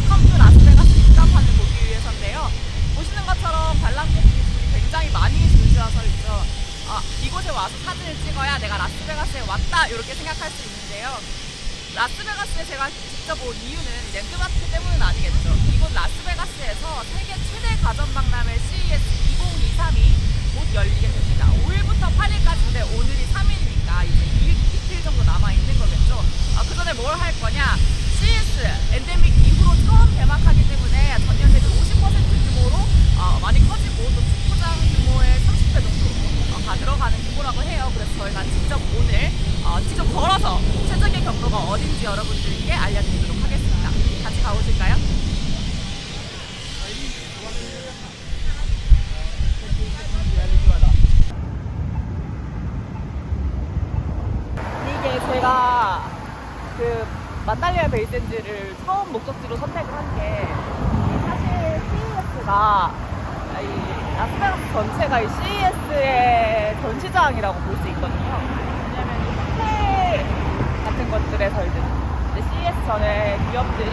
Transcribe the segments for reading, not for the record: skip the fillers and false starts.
웰컴 투 라스베가스 입장판을 보기 위해서인데요. 보시는 것처럼 관람객들이 굉장히 많이 줄 서서 있죠. 이곳에 와서 사진을 찍어야 내가 라스베가스에 왔다 이렇게 생각할 수 있는데요. 라스베가스에 제가 직접 온 이유는 랜드마크 때문은 아니겠죠. 이곳 라스베가스에서 세계 최대 가전박람회 CES 2023이 곧 열리게 됩니다. 5일부터 8일까지인데 오늘이 3일이니까 이제 이틀 정도 남아있는 거겠죠. 그 전에 뭘 할 거냐. CES 엔데믹 이후로 처음 개막하기 때문에 전년 대비 50% 규모로 많이 커지고 또 축구장 규모의 30배 정도 다 들어가는 규모라고 해요. 그래서 저희가 직접 오늘 직접 걸어서 최적의 경로가 어딘지 여러분들께 알려드리도록 하겠습니다. 같이 가보실까요? 이게 제가 그 만달리아 베이센즈를 처음 목적지로 선택을 한 게 사실 CES가 라스베가스 전체가 이 CES의 전시장이라고 볼 수 있거든요. 왜냐면 이 호텔 같은 것들에서 이제 CES 전에 기업들이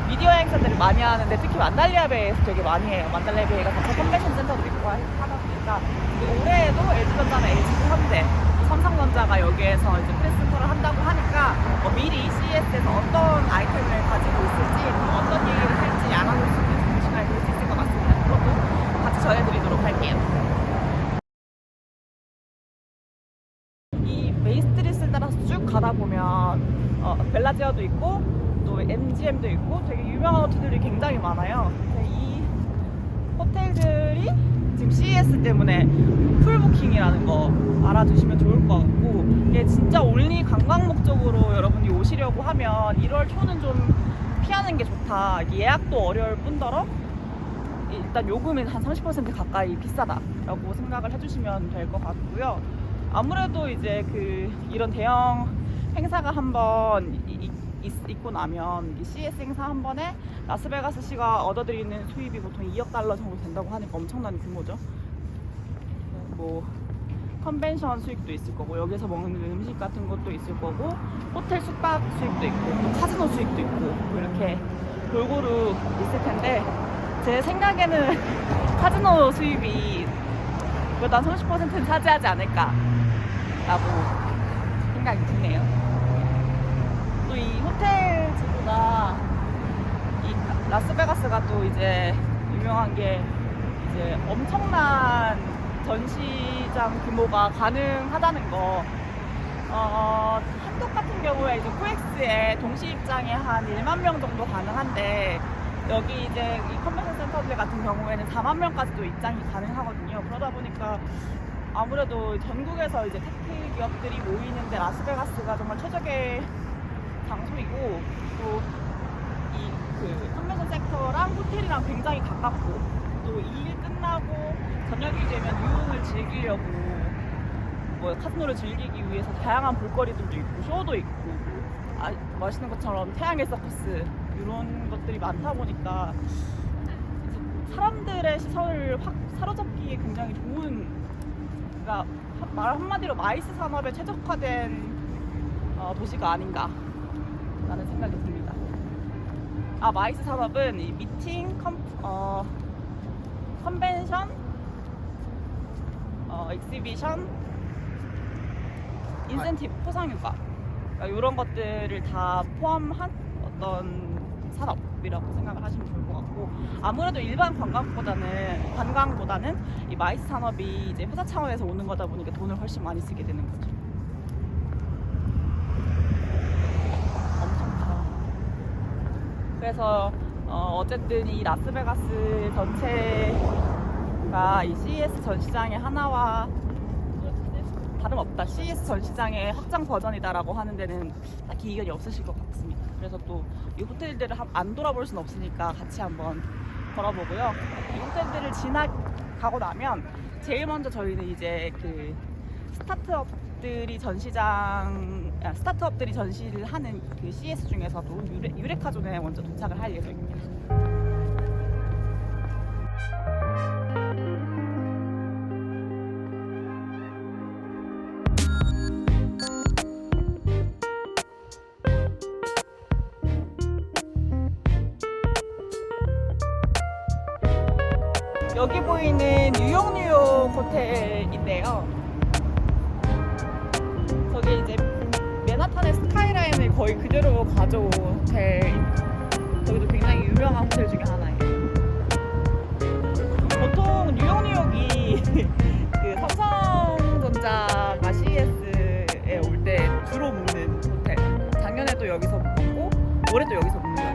미디어 행사들을 많이 하는데 특히 만달리아 베이에서 되게 많이 해요. 만달리아 베이가 자체 컨벤션 센터도 있고 하다 보니까 올해에도 LG전자나 LG 현대, 삼성전자가 여기에서 이제 프레스 센터를 한다고 하니까 미리 CES에서 어떤 아이템을 가지고 있을지 어떤 얘기를 할지 알아볼 수 있는 시간이 될 수 있을 것 같습니다. 그것도 같이 전해드리도록 할게요. 이 메인스트리트를 따라서 쭉 가다 보면 벨라지아도 있고 또 MGM도 있고 되게 유명한 호텔들이 굉장히 많아요. 이 호텔들이 지금 CES 때문에 풀부킹이라는 거 알아두시면 좋을 것 같고, 이게 진짜 온리 관광 목적으로 여러분이 오시려고 하면 1월 초는 좀 피하는 게 좋다. 예약도 어려울 뿐더러 일단 요금이 한 30% 가까이 비싸다라고 생각을 해주시면 될 것 같고요. 아무래도 이제 이런 대형 행사가 한번 있고 나면 CES 행사 한 번에 라스베가스시가 얻어들이는 수입이 보통 2억 달러 정도 된다고 하니까 엄청난 규모죠. 뭐 컨벤션 수익도 있을 거고 여기서 먹는 음식 같은 것도 있을 거고 호텔 숙박 수익도 있고 또 카지노 수익도 있고 이렇게 골고루 있을 텐데 제 생각에는 카지노 수입이 그래도 한 30%는 차지하지 않을까 라고 생각이 드네요. 또 이 호텔 지구가 이 라스베가스가 또 이제 유명한 게 이제 엄청난 전시장 규모가 가능하다는 거. 한국 같은 경우에 이제 코엑스에 동시 입장이 한 1만 명 정도 가능한데 여기 이제 이 컨벤션 센터들 같은 경우에는 4만 명까지도 입장이 가능하거든요. 그러다 보니까 아무래도 전국에서 이제 테크 기업들이 모이는데 라스베가스가 정말 최적의 장소이고 또 이 컨벤션 섹터랑 호텔이랑 굉장히 가깝고 또 이 일 끝나고 저녁이 되면 유흥을 즐기려고 뭐 카지노를 즐기기 위해서 다양한 볼거리들도 있고 쇼도 있고 맛있는 것처럼 태양의 서커스 이런 것들이 많다 보니까 사람들의 시선을 확 사로잡기에 굉장히 좋은, 그러니까 말 한마디로 마이스 산업에 최적화된 도시가 아닌가 라는 생각이 듭니다. 마이스 산업은 이 미팅, 컨벤션, 익시비션, 인센티브, 포상휴가 이런 것들을 다 포함한 어떤 산업이라고 생각을 하시면 좋을 것 같고, 아무래도 일반 관광보다는 이 마이스 산업이 이제 회사 차원에서 오는 거다 보니까 돈을 훨씬 많이 쓰게 되는 거죠. 엄청 커. 그래서 어쨌든 이 라스베가스 전체가 이 CES 전시장의 하나와 다름없다, CES 전시장의 확장 버전이다라고 하는 데는 딱히 이견이 없으실 것 같습니다. 그래서 또 이 호텔들을 안 돌아볼 수는 없으니까 같이 한번 걸어보고요. 이 호텔들을 지나가고 나면 제일 먼저 저희는 이제 스타트업들이 전시를 하는 CES 중에서도 유레카존에 먼저 도착을 할 예정입니다. 여기 보이는 뉴욕 호텔인데요. 저기 이제 맨하탄의 스카이라인을 거의 그대로 가져온 호텔. 저기도 굉장히 유명한 호텔 중에 하나예요. 보통 뉴욕이 그 삼성전자가 CES에 올 때 주로 묵는 호텔. 작년에도 여기서 묵었고 올해도 여기서 묵는 거예요.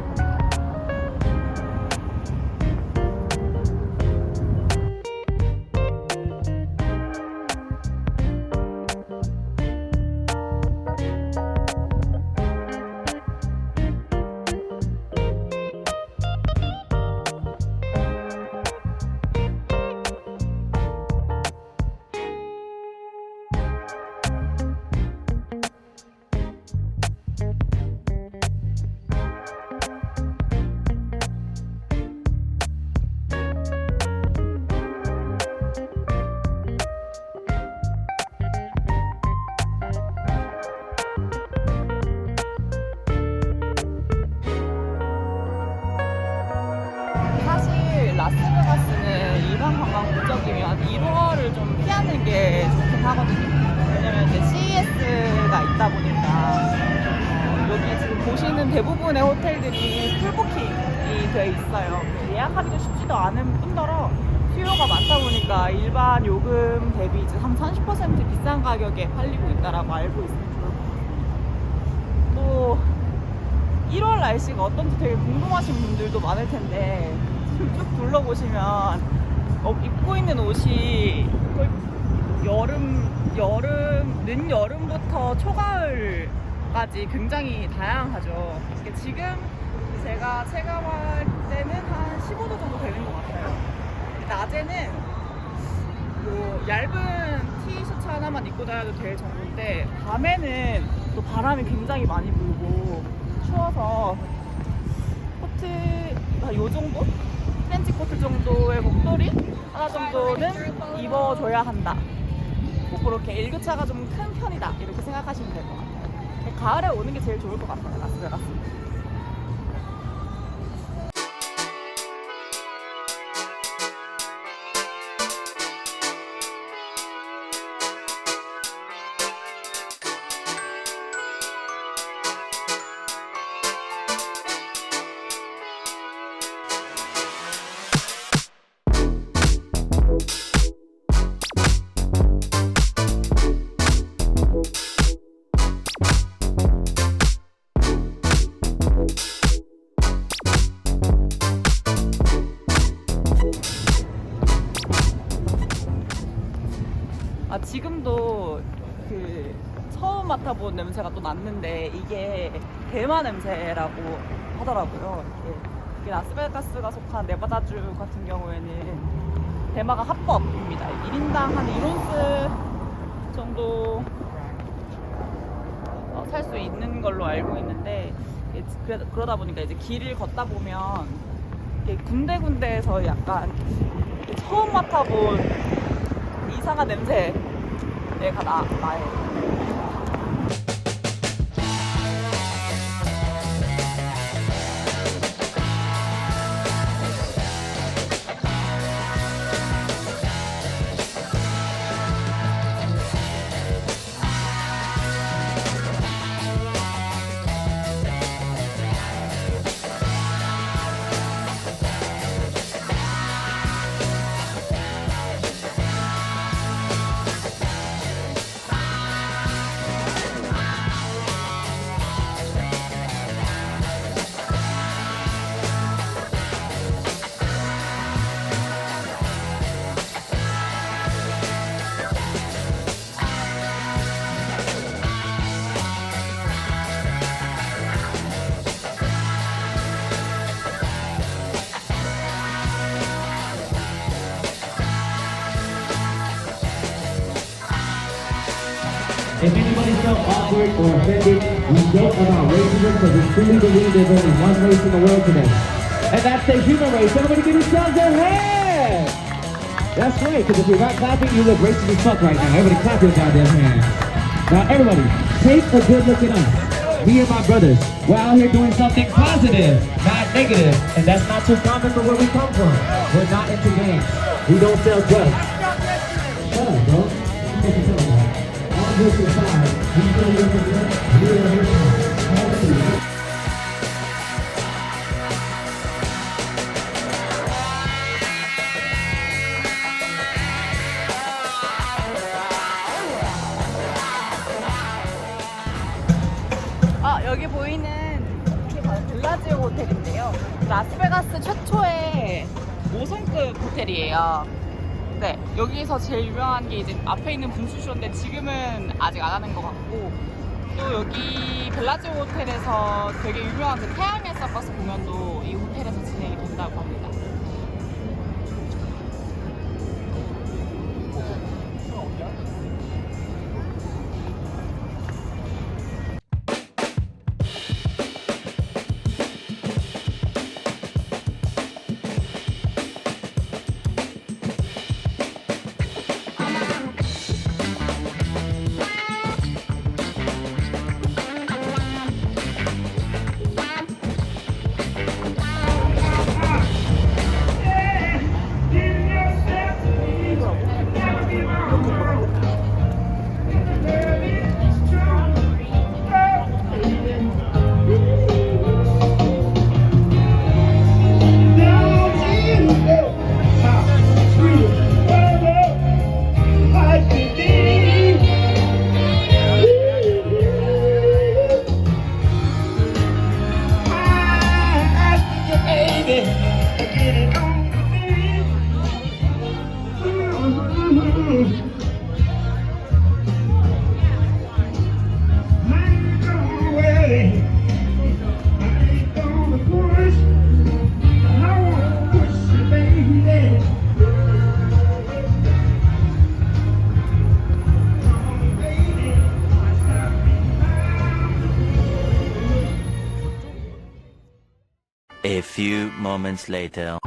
사실 라스베가스는 일반 관광 목적이면 1월을 좀 피하는 게 좋긴 하거든요. 왜냐면 이제 CES가 있다 보니까 여기 지금 보시는 대부분의 호텔들이 풀부킹이 돼 있어요. 예약하기도 쉽지도 않은 뿐더러 수요가 많다 보니까 일반 요금 대비 이제 30% 비싼 가격에 팔리고 있다라고 알고 있으면 좋을 것 같습니다. 또 1월 날씨가 어떤지 되게 궁금하신 분들도 많을 텐데 쭉 둘러보시면 입고 있는 옷이 거의 늦여름부터 초가을까지 굉장히 다양하죠. 지금 제가 체감할 때는 한 15도 정도 되는 것 같아요. 낮에는 뭐 얇은 티셔츠 하나만 입고 다녀도 될 정도인데 밤에는 또 바람이 굉장히 많이 불고 추워서 코트 요 정도? 프렌치 코트 정도의 목도리 하나 정도는 입어줘야 한다. 뭐 그렇게 일교차가 좀 큰 편이다 이렇게 생각하시면 될 것 같아요. 가을에 오는 게 제일 좋을 것 같아요. 라스베가스. 지금도 그 처음 맡아본 냄새가 또 났는데 이게 대마 냄새라고 하더라고요. 이게 라스베가스가 속한 네바다주 같은 경우에는 대마가 합법입니다. 1인당 한 1온스 정도 살 수 있는 걸로 알고 있는데 그러다 보니까 이제 길을 걷다 보면 군데군데에서 약간 처음 맡아본 이상한 냄새가 나요. If anybody felt awkward or offended, we joke about racism because we truly believe there's only one race in the world today. And that's the human race. Everybody give yourselves a hand! That's right, because if you're not clapping, you look racist as fuck right now. Everybody clap your goddamn hands. Now everybody, take a good look at us. Me and my brothers, we're out here doing something positive, not negative. And that's not too common for where we come from. We're not into gangs. We don't sell drugs. Shut up, bro. On this side, we don't represent real hip-hop. 여기 보이는 이게 바로 벨라지오 호텔인데요. 라스베가스 최초의 5성급 호텔이에요. 네, 여기서 제일 유명한 게 이제 앞에 있는 분수쇼인데 지금은 아직 안 하는 것 같고, 또 여기 벨라지오 호텔에서 되게 유명한 그 태양의 서커스 공연도 이 호텔에서 진행이 된다고 합니다. A few moments later.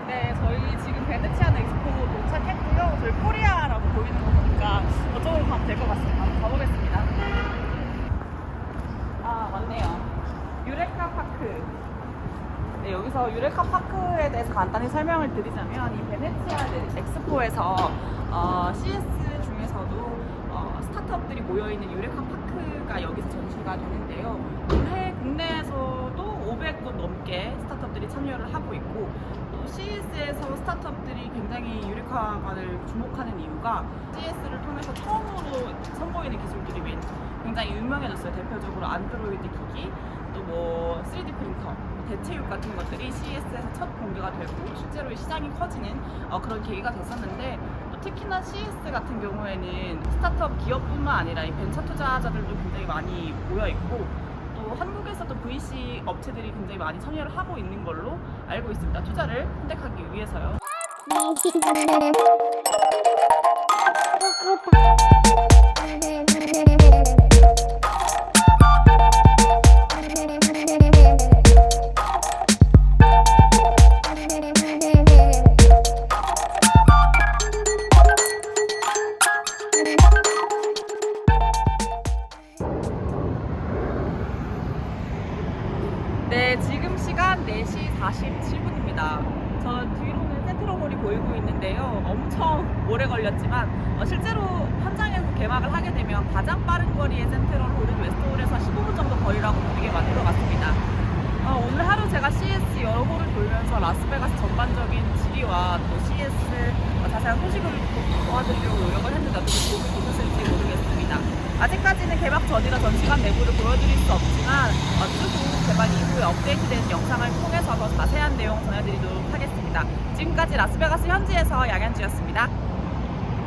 네, 저희 지금 베네치아나 엑스포 도착했고요. 저희 코리아라고 보이는 거 보니까 저쪽으로 가면 될 것 같습니다. 한번 가보겠습니다. 아, 맞네요. 유레카 파크. 네, 여기서 유레카 파크에 대해서 간단히 설명을 드리자면, 이 베네치아 엑스포에서 CS 중에서도 스타트업들이 모여있는 유레카 파크가 여기서 전시가 되는데요. 올해 국내에서도 500곳 넘게 스타트업들이 참여를 하고 있고, 또 CES에서 스타트업들이 굉장히 유레카를 주목하는 이유가 CES를 통해서 처음으로 선보이는 기술들이 굉장히 유명해졌어요. 대표적으로 안드로이드 기기, 또 뭐 3D 프린터, 대체육 같은 것들이 CES에서 첫 공개가 되고 실제로 시장이 커지는 그런 계기가 됐었는데, 또 특히나 CES 같은 경우에는 스타트업 기업뿐만 아니라 이 벤처 투자자들도 굉장히 많이 모여 있고, 또 한국에서도 VC 업체들이 굉장히 많이 참여를 하고 있는 걸로 알고 있습니다. 투자를 선택하기 위해서요. 네, 지금 시간 4시 47분입니다. 저 뒤로는 센트럴몰이 보이고 있는데요. 엄청 오래 걸렸지만 실제로 현장에서 개막을 하게 되면 가장 빠른 거리의 센트럴 홀은 웨스트홀에서 15분 정도 거리라고 보는 게 맞는 것 같습니다. 오늘 하루 제가 CES 여러 홀을 돌면서 라스베가스 전반적인 지리와 또 CES 자세한 소식을 도와드리려고 노력을 했는데 어떻게 도움이 되셨을지 모르겠습니다. 아직까지는 개막 전이라 전시관 내부를 보여드릴 수 없지만 쭉 개막 이후에 업데이트된 영상을 통해서 더 자세한 내용 전해드리도록 하겠습니다. 지금까지 라스베가스 현지에서 양현주였습니다.